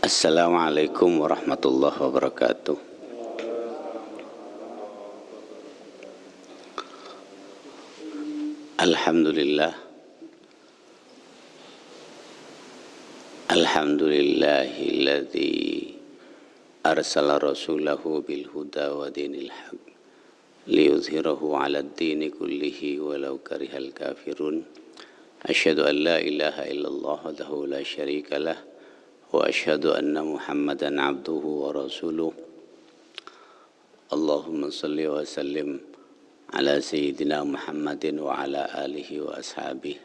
Assalamualaikum warahmatullahi wabarakatuh. Alhamdulillah. Alhamdulillahilladzi arsala rasulahu bil huda wa dinil haq liyuzhirahu 'alad dini kullihi walau karihal kafirun. Asyhadu an la ilaha illallah wahdahu la syarikalah wa asyhadu anna Muhammadan abduhu wa rasuluh. Allahumma salli wa sallim ala sayyidina Muhammadin wa ala alihi wa ashabihi.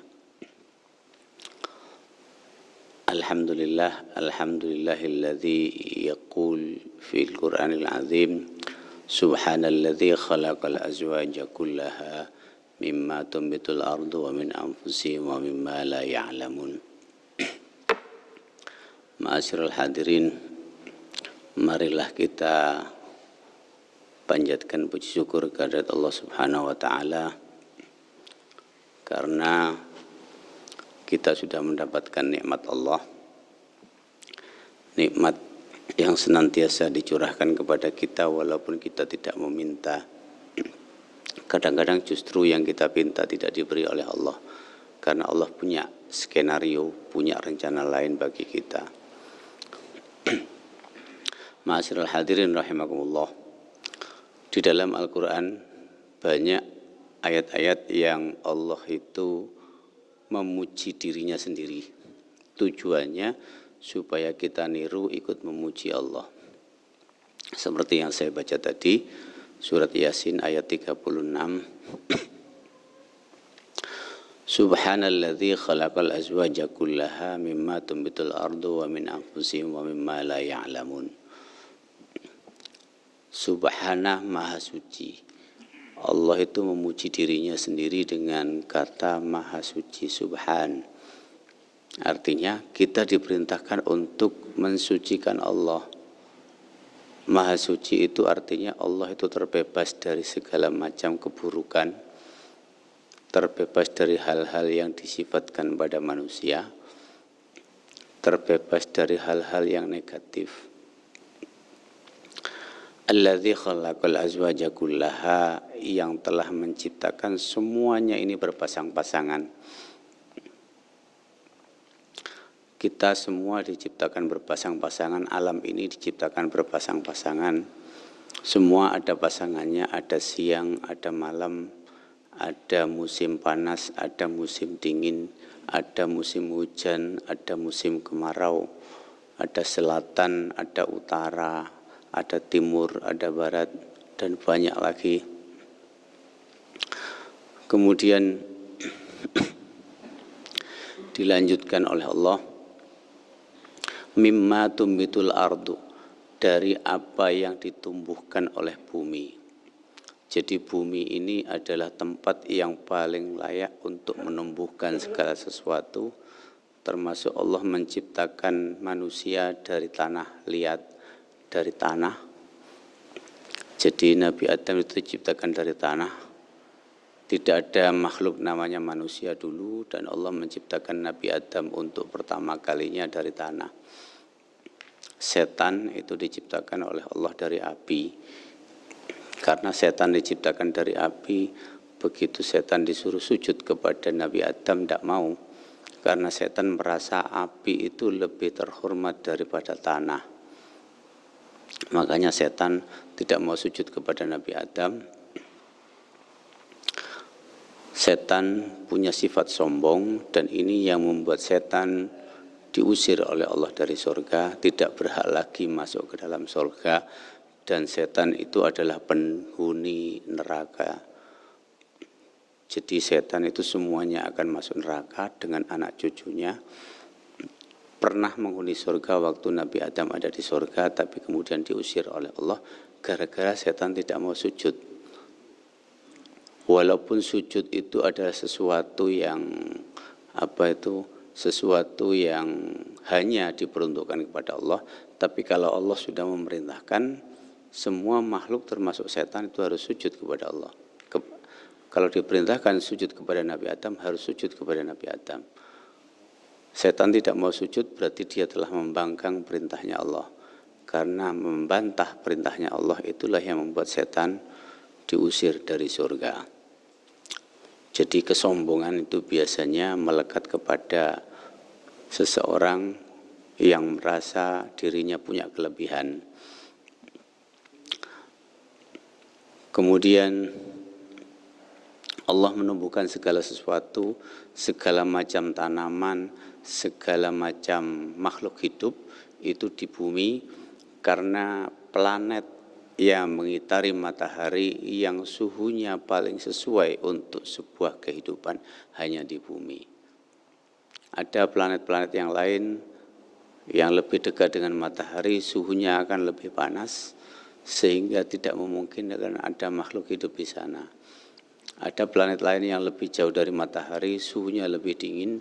Alhamdulillah, alhamdulillahilladzi yaqul fil Qur'anil azim subhanalladzi khalaqal azwaja kullaha mimma tumbitul ardu wa min anfusihim wa mimma la ya'lamun. Ma'asyiral hadirin, marilah kita panjatkan puji syukur kehadirat Allah Subhanahu wa taala karena kita sudah mendapatkan nikmat Allah, nikmat yang senantiasa dicurahkan kepada kita walaupun kita tidak meminta. Kadang-kadang justru yang kita pinta tidak diberi oleh Allah karena Allah punya skenario, punya rencana lain bagi kita. Ma'asyiral hadirin rahimakumullah. Di dalam Al-Quran banyak ayat-ayat yang Allah itu memuji dirinya sendiri. Tujuannya supaya kita niru ikut memuji Allah. Seperti yang saya baca tadi, surat Yasin ayat 36. Subhanalladzi khalaqal azwaja kullaha mimma tumbitul ardu wa min anfusihim wa mimma la ya'lamun. Subhanah, maha suci. Allah itu memuji dirinya sendiri dengan kata maha suci, subhan. Artinya kita diperintahkan untuk mensucikan Allah. Maha suci itu artinya Allah itu terbebas dari segala macam keburukan, terbebas dari hal-hal yang disifatkan pada manusia, terbebas dari hal-hal yang negatif. Alladzi khalaqal azwaja kullaha, yang telah menciptakan semuanya ini berpasang-pasangan. Kita semua diciptakan berpasang-pasangan, alam ini diciptakan berpasang-pasangan. Semua ada pasangannya, ada siang, ada malam, ada musim panas, ada musim dingin, ada musim hujan, ada musim kemarau, ada selatan, ada utara, ada timur, ada barat, dan banyak lagi. Kemudian dilanjutkan oleh Allah, mimma tumbitul ardu, dari apa yang ditumbuhkan oleh bumi. Jadi bumi ini adalah tempat yang paling layak untuk menumbuhkan segala sesuatu, termasuk Allah menciptakan manusia dari tanah liat, dari tanah. Jadi Nabi Adam itu diciptakan dari tanah. Tidak ada makhluk namanya manusia dulu, dan Allah menciptakan Nabi Adam untuk pertama kalinya dari tanah. Setan itu diciptakan oleh Allah dari api. Karena setan diciptakan dari api, begitu setan disuruh sujud kepada Nabi Adam, tidak mau. Karena setan merasa api itu lebih terhormat daripada tanah. Makanya setan tidak mau sujud kepada Nabi Adam. Setan punya sifat sombong, dan ini yang membuat setan diusir oleh Allah dari surga, tidak berhak lagi masuk ke dalam surga, dan setan itu adalah penghuni neraka. Jadi setan itu semuanya akan masuk neraka dengan anak cucunya. Pernah menghuni surga waktu Nabi Adam ada di surga, tapi kemudian diusir oleh Allah gara-gara setan tidak mau sujud. Walaupun sujud itu adalah sesuatu yang sesuatu yang hanya diperuntukkan kepada Allah, tapi kalau Allah sudah memerintahkan, semua makhluk termasuk setan itu harus sujud kepada Allah. Kalau diperintahkan sujud kepada Nabi Adam, harus sujud kepada Nabi Adam. Setan tidak mau sujud berarti dia telah membangkang perintahnya Allah. Karena membantah perintahnya Allah itulah yang membuat setan diusir dari surga. Jadi kesombongan itu biasanya melekat kepada seseorang yang merasa dirinya punya kelebihan. Kemudian Allah menumbuhkan segala sesuatu, segala macam tanaman, segala macam makhluk hidup itu di bumi karena planet yang mengitari matahari yang suhunya paling sesuai untuk sebuah kehidupan hanya di bumi. Ada planet-planet yang lain yang lebih dekat dengan matahari, suhunya akan lebih panas sehingga tidak memungkinkan ada makhluk hidup di sana. Ada planet lain yang lebih jauh dari matahari, suhunya lebih dingin,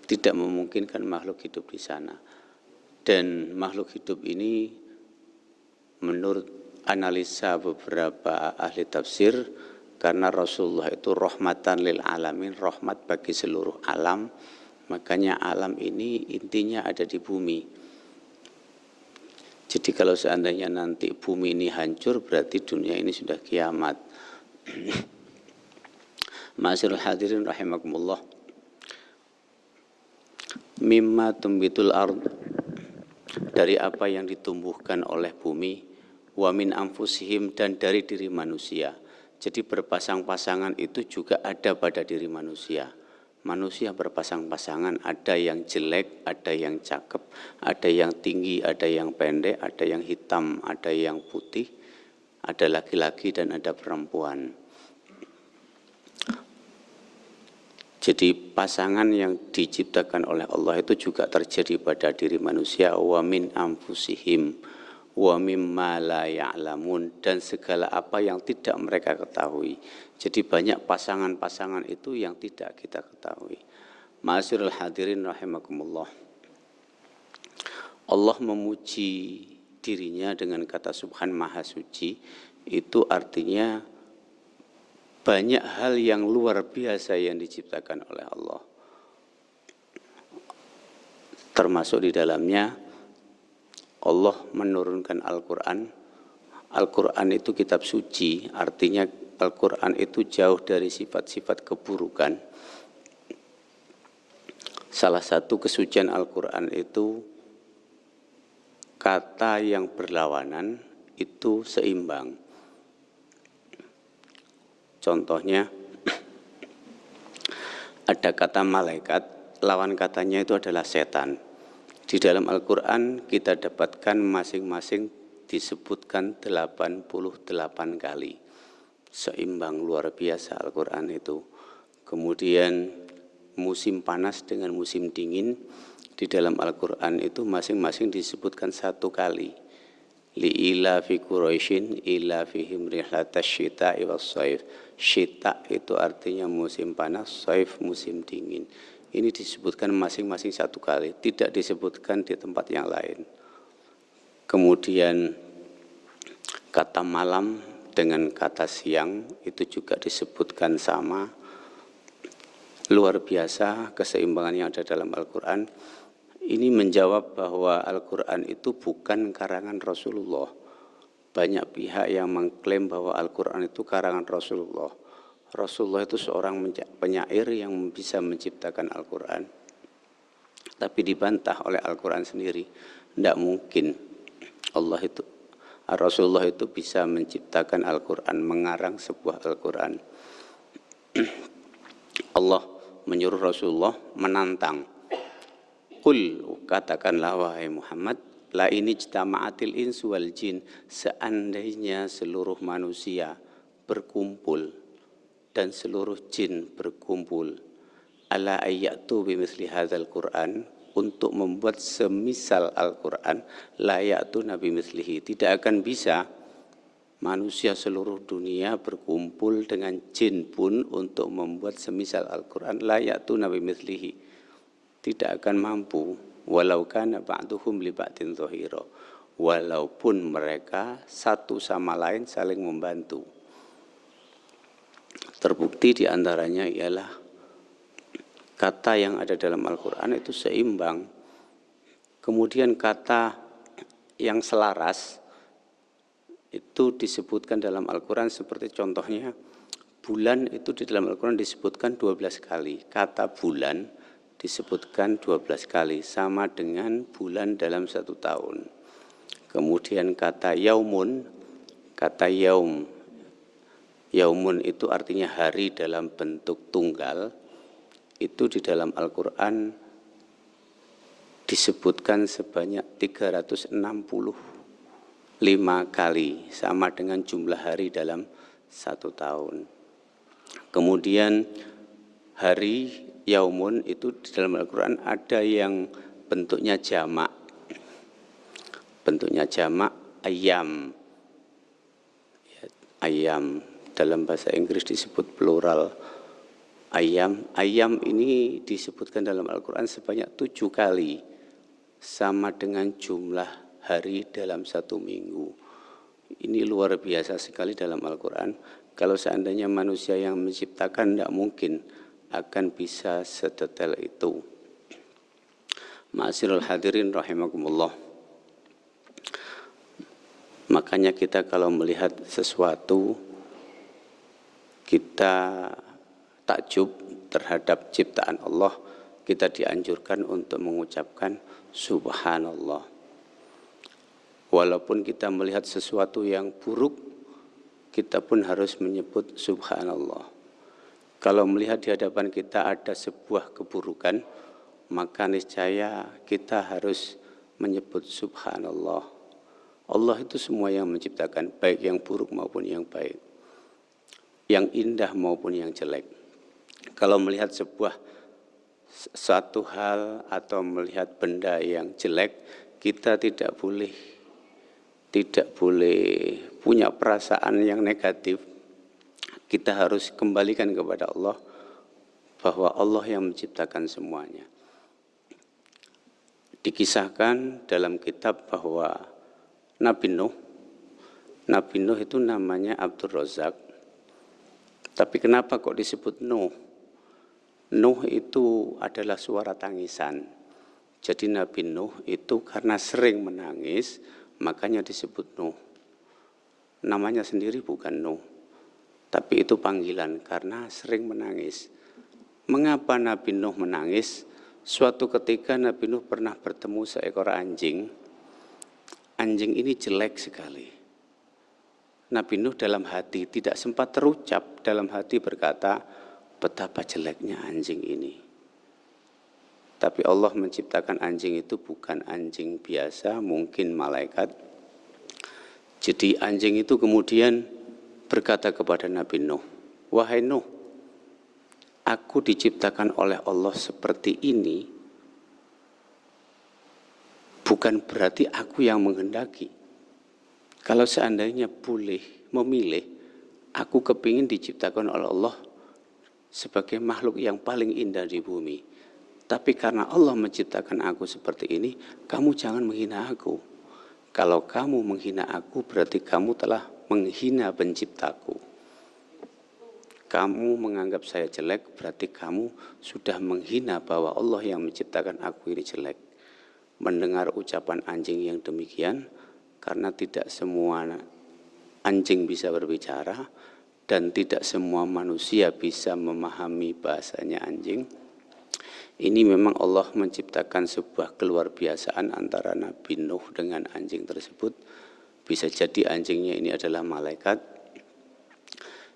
tidak memungkinkan makhluk hidup di sana. Dan makhluk hidup ini menurut analisa beberapa ahli tafsir, karena Rasulullah itu rahmatan lil alamin, rahmat bagi seluruh alam, makanya alam ini intinya ada di bumi. Jadi kalau seandainya nanti bumi ini hancur, berarti dunia ini sudah kiamat. Ma'asyiral hadirin rahimakumullah. Mimma tumbitul ard, dari apa yang ditumbuhkan oleh bumi, wa min anfusihim, dan dari diri manusia. Jadi berpasang-pasangan itu juga ada pada diri manusia. Manusia berpasang-pasangan, ada yang jelek, ada yang cakep, ada yang tinggi, ada yang pendek, ada yang hitam, ada yang putih, ada laki-laki dan ada perempuan. Jadi pasangan yang diciptakan oleh Allah itu juga terjadi pada diri manusia. Wa min anfusihim wa mimma la ya'lamun, dan segala apa yang tidak mereka ketahui. Jadi banyak pasangan-pasangan itu yang tidak kita ketahui. Ma'asyiral hadirin rahimakumullah. Allah memuji dirinya dengan kata Subhan Maha Suci, itu artinya banyak hal yang luar biasa yang diciptakan oleh Allah. Termasuk di dalamnya Allah menurunkan Al-Quran. Al-Quran itu kitab suci, artinya Al-Quran itu jauh dari sifat-sifat keburukan. Salah satu kesucian Al-Quran itu kata yang berlawanan itu seimbang. Contohnya, ada kata malaikat, lawan katanya itu adalah setan. Di dalam Al-Quran kita dapatkan masing-masing disebutkan 88 kali. Seimbang luar biasa Al-Quran itu. Kemudian musim panas dengan musim dingin, di dalam Al-Quran itu masing-masing disebutkan 1 kali. Li'ila fi Quraisyin ila fihim rihlatash syita'i was-saif. Syita itu artinya musim panas, saif musim dingin. Ini disebutkan masing-masing 1 kali, tidak disebutkan di tempat yang lain. Kemudian kata malam dengan kata siang itu juga disebutkan sama. Luar biasa keseimbangan yang ada dalam Al-Quran. Ini menjawab bahwa Al-Quran itu bukan karangan Rasulullah. Banyak pihak yang mengklaim bahwa Al-Quran itu karangan Rasulullah. Rasulullah itu seorang penyair yang bisa menciptakan Al-Quran. Tapi dibantah oleh Al-Quran sendiri. Tidak mungkin Rasulullah itu bisa menciptakan Al-Quran, mengarang sebuah Al-Quran. Allah menyuruh Rasulullah menantang. Qul, katakanlah wahai Muhammad, la ini ijtama'atil insu wal jin, seandainya seluruh manusia berkumpul dan seluruh jin berkumpul, ala ayyatu bimithli hadzal Qur'an, untuk membuat semisal Al-Quran, la ya'tu nabi mislihi, tidak akan bisa manusia seluruh dunia berkumpul dengan jin pun untuk membuat semisal Al-Quran, la ya'tu nabi mislihi, tidak akan mampu, walau kana ba'duhum li ba'din dhahira, walaupun mereka satu sama lain saling membantu. Terbukti di antaranya ialah kata yang ada dalam Al-Quran itu seimbang. Kemudian kata yang selaras itu disebutkan dalam Al-Quran, seperti contohnya bulan itu di dalam Al-Quran disebutkan 12 kali. Kata bulan disebutkan 12 kali, sama dengan bulan dalam 1 tahun. Kemudian kata yaumun, kata yaumun itu artinya hari dalam bentuk tunggal, itu di dalam Al-Quran disebutkan sebanyak 365 kali, sama dengan jumlah hari dalam 1 tahun. Kemudian hari yaumun itu di dalam Al-Quran ada yang bentuknya jamak. Bentuknya jamak ayam. Ayam dalam bahasa Inggris disebut plural ayam. Ayam ini disebutkan dalam Al-Quran sebanyak 7 kali, sama dengan jumlah hari dalam 1 minggu. Ini luar biasa sekali dalam Al-Quran. Kalau seandainya manusia yang menciptakan, tidak mungkin akan bisa sedetail itu. Ma'asyiral hadirin rahimakumullah. Makanya kita kalau melihat sesuatu, kita takjub terhadap ciptaan Allah, kita dianjurkan untuk mengucapkan subhanallah. Walaupun kita melihat sesuatu yang buruk, kita pun harus menyebut subhanallah. Kalau melihat di hadapan kita ada sebuah keburukan, maka niscaya kita harus menyebut subhanallah. Allah itu semua yang menciptakan, baik yang buruk maupun yang baik, yang indah maupun yang jelek. Kalau melihat satu hal atau melihat benda yang jelek, kita tidak boleh punya perasaan yang negatif. Kita harus kembalikan kepada Allah, bahwa Allah yang menciptakan semuanya. Dikisahkan dalam kitab bahwa Nabi Nuh itu namanya Abdul Razak. Tapi kenapa kok disebut Nuh? Nuh itu adalah suara tangisan. Jadi Nabi Nuh itu karena sering menangis, makanya disebut Nuh. Namanya sendiri bukan Nuh, tapi itu panggilan karena sering menangis. Mengapa Nabi Nuh menangis? Suatu ketika Nabi Nuh pernah bertemu seekor anjing. Anjing ini jelek sekali. Nabi Nuh dalam hati tidak sempat terucap, dalam hati berkata, betapa jeleknya anjing ini. Tapi Allah menciptakan anjing itu bukan anjing biasa, mungkin malaikat. Jadi anjing itu kemudian berkata kepada Nabi Nuh, wahai Nuh, aku diciptakan oleh Allah seperti ini, bukan berarti aku yang menghendaki. Kalau seandainya boleh memilih, aku kepingin diciptakan oleh Allah sebagai makhluk yang paling indah di bumi. Tapi karena Allah menciptakan aku seperti ini, kamu jangan menghina aku. Kalau kamu menghina aku, berarti kamu telah menghina penciptaku. Kamu menganggap saya jelek, berarti kamu sudah menghina bahwa Allah yang menciptakan aku ini jelek. Mendengar ucapan anjing yang demikian, karena tidak semua anjing bisa berbicara, dan tidak semua manusia bisa memahami bahasanya anjing. Ini memang Allah menciptakan sebuah keluarbiasaan antara Nabi Nuh dengan anjing tersebut. Bisa jadi anjingnya ini adalah malaikat.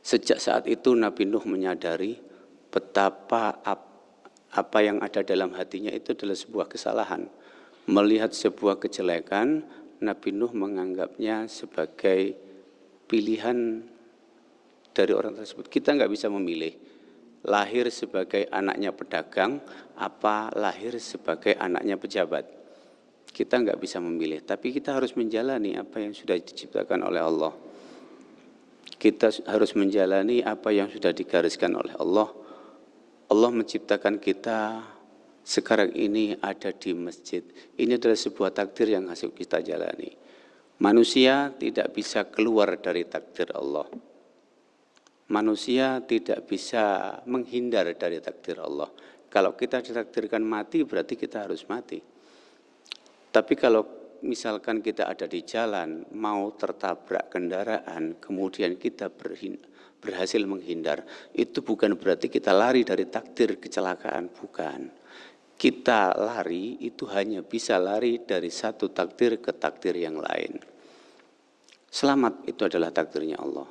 Sejak saat itu Nabi Nuh menyadari betapa apa yang ada dalam hatinya itu adalah sebuah kesalahan. Melihat sebuah kejelekan, Nabi Nuh menganggapnya sebagai pilihan dari orang tersebut. Kita nggak bisa memilih. Lahir sebagai anaknya pedagang, apa lahir sebagai anaknya pejabat. Kita nggak bisa memilih, tapi kita harus menjalani apa yang sudah diciptakan oleh Allah. Kita harus menjalani apa yang sudah digariskan oleh Allah. Allah menciptakan kita sekarang ini ada di masjid. Ini adalah sebuah takdir yang harus kita jalani. Manusia tidak bisa keluar dari takdir Allah. Manusia tidak bisa menghindar dari takdir Allah. Kalau kita ditakdirkan mati, berarti kita harus mati. Tapi kalau misalkan kita ada di jalan, mau tertabrak kendaraan, kemudian kita berhasil menghindar, itu bukan berarti kita lari dari takdir kecelakaan, bukan. Kita lari itu hanya bisa lari dari satu takdir ke takdir yang lain. Selamat itu adalah takdirnya Allah.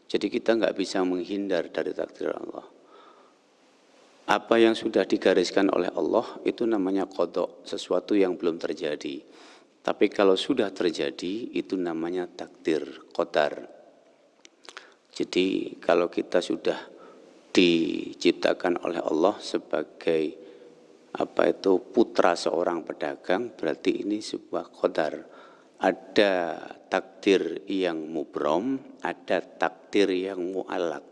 Jadi kita nggak bisa menghindar dari takdir Allah. Apa yang sudah digariskan oleh Allah itu namanya qadha, sesuatu yang belum terjadi. Tapi kalau sudah terjadi itu namanya takdir, qadar. Jadi kalau kita sudah diciptakan oleh Allah sebagai putra seorang pedagang, berarti ini sebuah qadar. Ada takdir yang mubrom, ada takdir yang mu'allaq.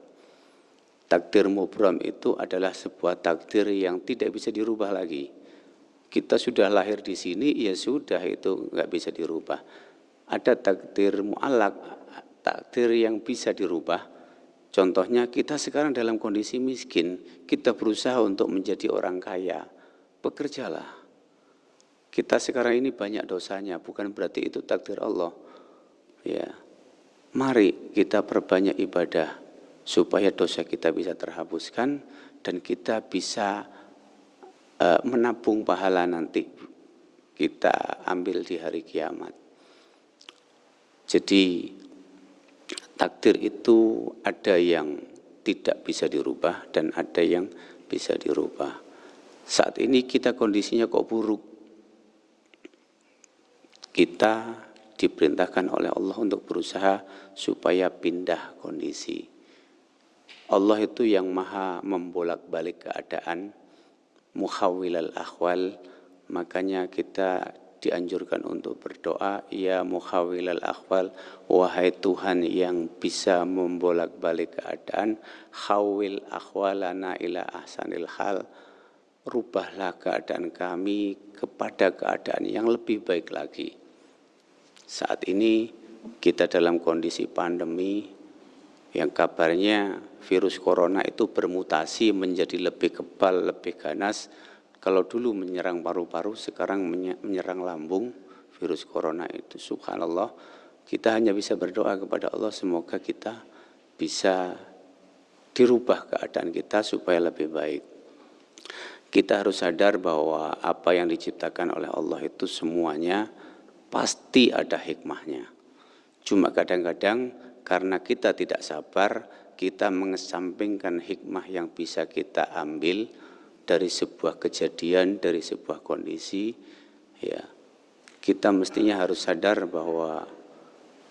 Takdir mubrom itu adalah sebuah takdir yang tidak bisa dirubah lagi. Kita sudah lahir di sini, ya sudah itu nggak bisa dirubah. Ada takdir mu'allaq, takdir yang bisa dirubah. Contohnya kita sekarang dalam kondisi miskin, kita berusaha untuk menjadi orang kaya. Bekerjalah. Kita sekarang ini banyak dosanya, bukan berarti itu takdir Allah. Ya, mari kita perbanyak ibadah supaya dosa kita bisa terhapuskan dan kita bisa menabung pahala nanti kita ambil di hari kiamat. Jadi takdir itu ada yang tidak bisa dirubah dan ada yang bisa dirubah. Saat ini kita kondisinya kok buruk. Kita diperintahkan oleh Allah untuk berusaha supaya pindah kondisi. Allah itu yang maha membolak-balik keadaan, mukhawwilal ahwal, makanya kita dianjurkan untuk berdoa, ya mukhawwilal ahwal, wahai Tuhan yang bisa membolak-balik keadaan, khawwil ahwalana ila ahsanil hal, rubahlah keadaan kami kepada keadaan yang lebih baik lagi. Saat ini kita dalam kondisi pandemi, yang kabarnya virus corona itu bermutasi menjadi lebih kebal, lebih ganas. Kalau dulu menyerang paru-paru, sekarang menyerang lambung. Virus corona itu, subhanallah, kita hanya bisa berdoa kepada Allah semoga kita bisa dirubah keadaan kita supaya lebih baik. Kita harus sadar bahwa apa yang diciptakan oleh Allah itu semuanya pasti ada hikmahnya. Cuma kadang-kadang karena kita tidak sabar, kita mengesampingkan hikmah yang bisa kita ambil dari sebuah kejadian, dari sebuah kondisi. Ya, kita mestinya harus sadar bahwa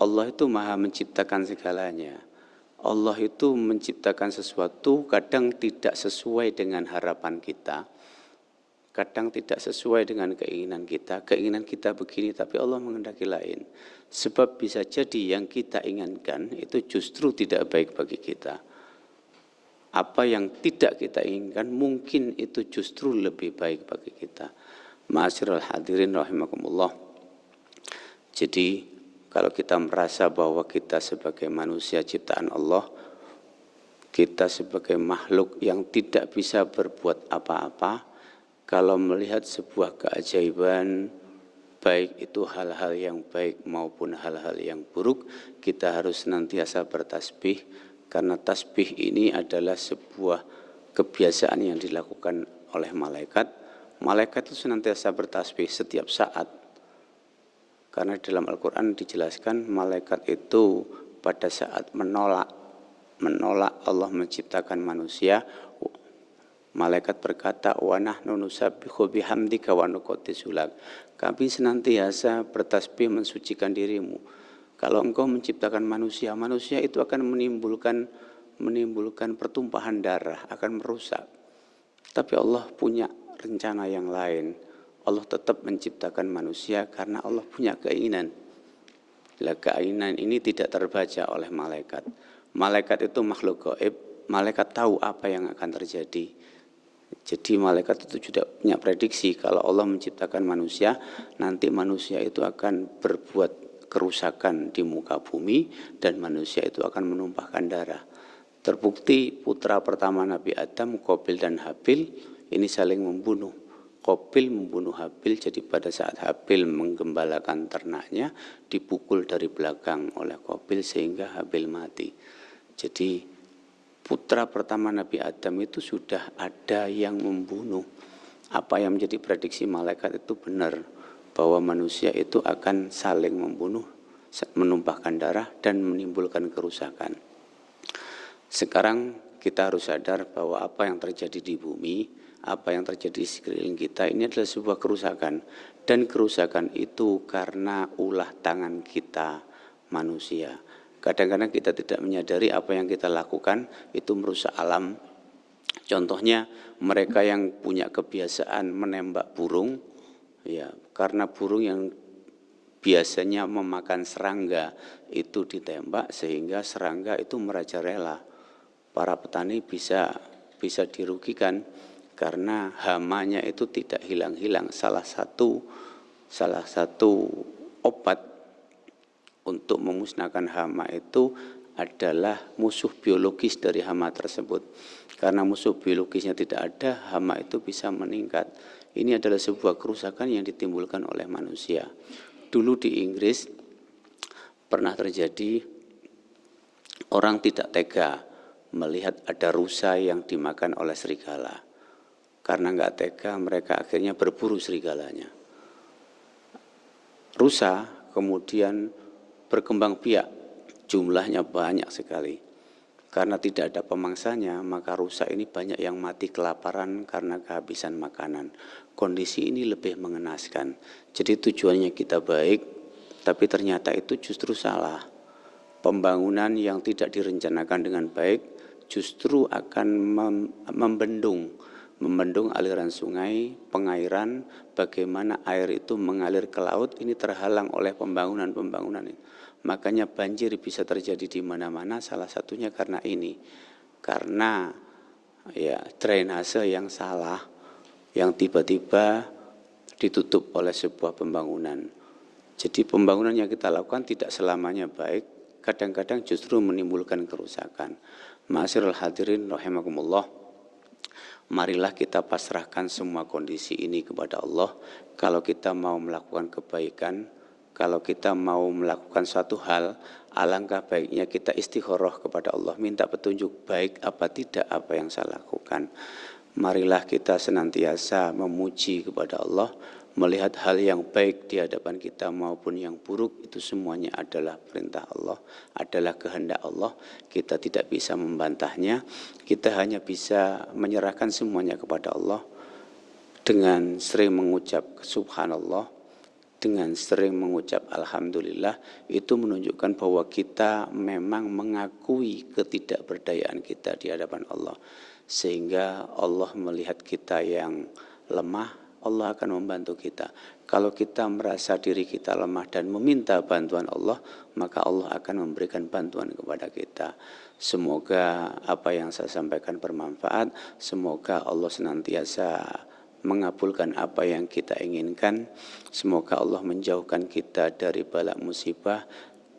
Allah itu maha menciptakan segalanya. Allah itu menciptakan sesuatu kadang tidak sesuai dengan harapan kita, kadang tidak sesuai dengan keinginan kita. Keinginan kita begini, tapi Allah menghendaki lain. Sebab bisa jadi yang kita inginkan itu justru tidak baik bagi kita. Apa yang tidak kita inginkan mungkin itu justru lebih baik bagi kita. Ma'asyiral hadirin rahimakumullah. Jadi kalau kita merasa bahwa kita sebagai manusia ciptaan Allah, kita sebagai makhluk yang tidak bisa berbuat apa-apa, kalau melihat sebuah keajaiban, baik itu hal-hal yang baik maupun hal-hal yang buruk, kita harus senantiasa bertasbih, karena tasbih ini adalah sebuah kebiasaan yang dilakukan oleh malaikat. Malaikat itu senantiasa bertasbih setiap saat. Karena dalam Al-Quran dijelaskan malaikat itu pada saat menolak Allah menciptakan manusia, malaikat berkata, wa nahnu nusabbihu bihamdika wa nuqaddisu lak. Kami senantiasa bertasbih mensucikan dirimu. Kalau engkau menciptakan manusia, manusia itu akan menimbulkan pertumpahan darah, akan merusak. Tapi Allah punya rencana yang lain. Allah tetap menciptakan manusia karena Allah punya keinginan. Keinginan ini tidak terbaca oleh malaikat. Malaikat itu makhluk gaib, malaikat tahu apa yang akan terjadi. Jadi malaikat itu juga punya prediksi kalau Allah menciptakan manusia, nanti manusia itu akan berbuat kerusakan di muka bumi dan manusia itu akan menumpahkan darah. Terbukti putra pertama Nabi Adam, Qabil dan Habil, ini saling membunuh. Qabil membunuh Habil, jadi pada saat Habil menggembalakan ternaknya dipukul dari belakang oleh Qabil sehingga Habil mati. Jadi putra pertama Nabi Adam itu sudah ada yang membunuh. Apa yang menjadi prediksi malaikat itu benar, bahwa manusia itu akan saling membunuh, menumpahkan darah dan menimbulkan kerusakan. Sekarang kita harus sadar bahwa apa yang terjadi di bumi, apa yang terjadi di sekeliling kita ini adalah sebuah kerusakan. Dan kerusakan itu karena ulah tangan kita manusia. Kadang-kadang kita tidak menyadari apa yang kita lakukan itu merusak alam. Contohnya mereka yang punya kebiasaan menembak burung, ya karena burung yang biasanya memakan serangga itu ditembak sehingga serangga itu merajalela. Para petani bisa dirugikan karena hamanya itu tidak hilang-hilang. Salah satu obat untuk memusnahkan hama itu adalah musuh biologis dari hama tersebut. Karena musuh biologisnya tidak ada, hama itu bisa meningkat. Ini adalah sebuah kerusakan yang ditimbulkan oleh manusia. Dulu di Inggris pernah terjadi orang tidak tega melihat ada rusa yang dimakan oleh serigala. Karena nggak tega, mereka akhirnya berburu serigalanya. Rusa kemudian berkembang biak, jumlahnya banyak sekali. Karena tidak ada pemangsanya, maka rusa ini banyak yang mati kelaparan karena kehabisan makanan. Kondisi ini lebih mengenaskan. Jadi tujuannya kita baik, tapi ternyata itu justru salah. Pembangunan yang tidak direncanakan dengan baik justru akan membendung aliran sungai, pengairan, bagaimana air itu mengalir ke laut, ini terhalang oleh pembangunan ini. Makanya banjir bisa terjadi di mana-mana, salah satunya karena ini. Karena ya drainase yang salah, yang tiba-tiba ditutup oleh sebuah pembangunan. Jadi pembangunan yang kita lakukan tidak selamanya baik, kadang-kadang justru menimbulkan kerusakan. Ma'asyiral hadirin rahimakumullah, marilah kita pasrahkan semua kondisi ini kepada Allah. Kalau kita mau melakukan kebaikan, kalau kita mau melakukan suatu hal, alangkah baiknya kita istikharah kepada Allah, minta petunjuk baik apa tidak apa yang saya lakukan. Marilah kita senantiasa memuji kepada Allah, melihat hal yang baik di hadapan kita maupun yang buruk, itu semuanya adalah perintah Allah, adalah kehendak Allah. Kita tidak bisa membantahnya, kita hanya bisa menyerahkan semuanya kepada Allah dengan sering mengucap subhanallah, dengan sering mengucap alhamdulillah. Itu menunjukkan bahwa kita memang mengakui ketidakberdayaan kita di hadapan Allah, sehingga Allah melihat kita yang lemah, Allah akan membantu kita. Kalau kita merasa diri kita lemah dan meminta bantuan Allah, maka Allah akan memberikan bantuan kepada kita. Semoga apa yang saya sampaikan bermanfaat. Semoga Allah senantiasa mengabulkan apa yang kita inginkan. Semoga Allah menjauhkan kita dari bala musibah.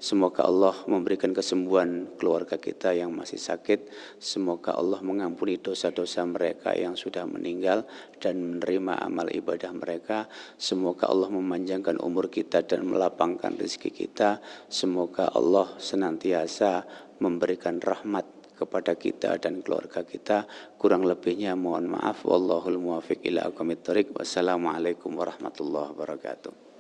Semoga Allah memberikan kesembuhan keluarga kita yang masih sakit. Semoga Allah mengampuni dosa-dosa mereka yang sudah meninggal dan menerima amal ibadah mereka. Semoga Allah memanjangkan umur kita dan melapangkan rezeki kita. Semoga Allah senantiasa memberikan rahmat kepada kita dan keluarga kita. Kurang lebihnya mohon maaf. Wallahul muwaffiq ila aqwamit thoriq. Wassalamualaikum warahmatullahi wabarakatuh.